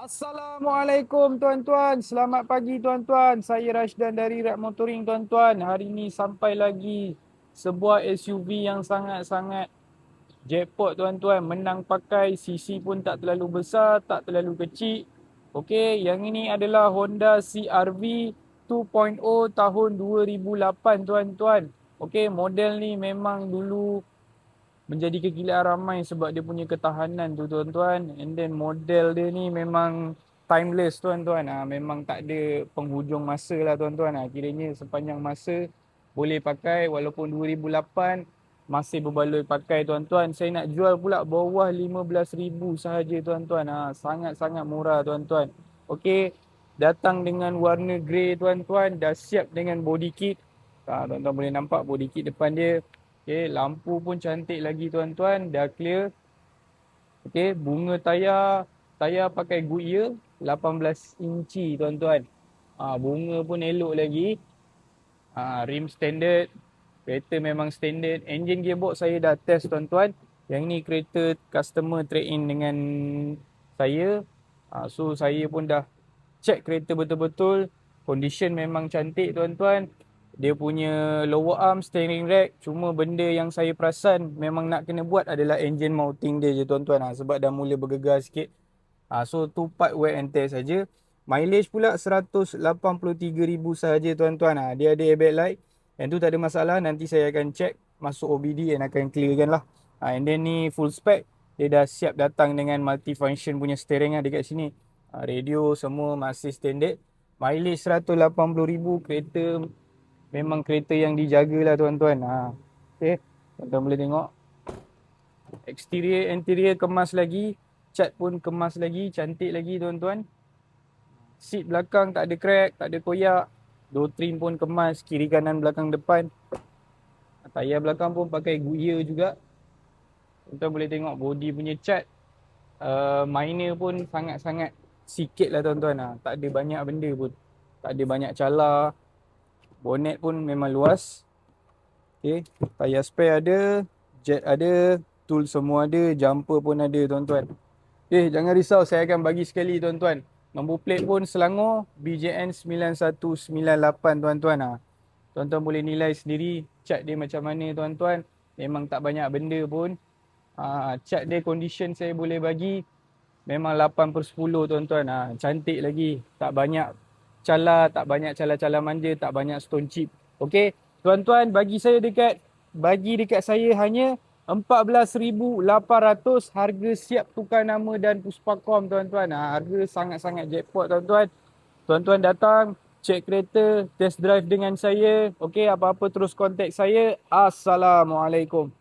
Assalamualaikum tuan-tuan. Selamat pagi tuan-tuan. Saya Rashdan dari Red Motoring tuan-tuan. Hari ini sampai lagi sebuah SUV yang sangat-sangat jackpot tuan-tuan. Menang pakai, CC pun tak terlalu besar, tak terlalu kecil. Okey, yang ini adalah Honda CR-V 2.0 tahun 2008 tuan-tuan. Okey, model ni memang dulu menjadi kegilaan ramai sebab dia punya ketahanan tu tuan-tuan. And then model dia ni memang timeless tuan-tuan. Memang tak ada penghujung masa lah tuan-tuan. Kiranya sepanjang masa boleh pakai walaupun 2008 masih berbaloi pakai tuan-tuan. Saya nak jual pula bawah 15,000 sahaja tuan-tuan. Sangat-sangat murah tuan-tuan. Okey, datang dengan warna grey tuan-tuan. Dah siap dengan body kit. Tuan-tuan boleh nampak body kit depan dia. Okay, lampu pun cantik lagi tuan-tuan, dah clear. Okay, bunga tayar pakai Goodyear 18 inci tuan-tuan. Bunga pun elok lagi. Rim standard, kereta memang standard. Engine gearbox saya dah test tuan-tuan. Yang ni kereta customer trade in dengan saya. So saya pun dah check kereta betul-betul. Condition memang cantik tuan-tuan. Dia punya lower arm steering rack. Cuma benda yang saya perasan memang nak kena buat adalah engine mounting dia je tuan-tuan. Sebab dah mula bergegar sikit. So tu part wear and tear saja. Mileage pula 183,000 sahaja tuan-tuan. Dia ada airbag light. Yang tu tak ada masalah. Nanti saya akan check masuk OBD dan akan clearkan lah. And then ni full spec. Dia dah siap datang dengan multifunction punya steering dekat sini. Radio semua masih standard. Mileage 180,000. Kereta memang kereta yang dijaga lah tuan-tuan. Okay, tuan-tuan boleh tengok. Exterior, interior kemas lagi. Cat pun kemas lagi. Cantik lagi tuan-tuan. Seat belakang tak ada crack, tak ada koyak. Door trim pun kemas. Kiri kanan belakang depan. Tayar belakang pun pakai Goodyear juga. Tuan-tuan boleh tengok body punya cat. Minor pun sangat-sangat sikit lah tuan-tuan. Tak ada banyak benda pun. Tak ada banyak cala. Bonnet pun memang luas. Okay, tayar spare ada, jet ada, tool semua ada, jumper pun ada tuan-tuan. Okay, jangan risau, saya akan bagi sekali tuan-tuan. Nombor plate pun Selangor BJN 9198 tuan-tuan. Tuan-tuan boleh nilai sendiri cat dia macam mana tuan-tuan. Memang tak banyak benda pun. Cat dia condition saya boleh bagi memang 8/10 tuan-tuan. Cantik lagi, tak banyak cala, tak banyak cala-cala manja, tak banyak stone chip. Okey, tuan-tuan bagi dekat saya hanya 14,800 harga siap tukar nama dan Puspakom tuan-tuan. Harga sangat-sangat jackpot tuan-tuan. Tuan-tuan datang, cek kereta, test drive dengan saya. Okey, apa-apa terus kontak saya. Assalamualaikum.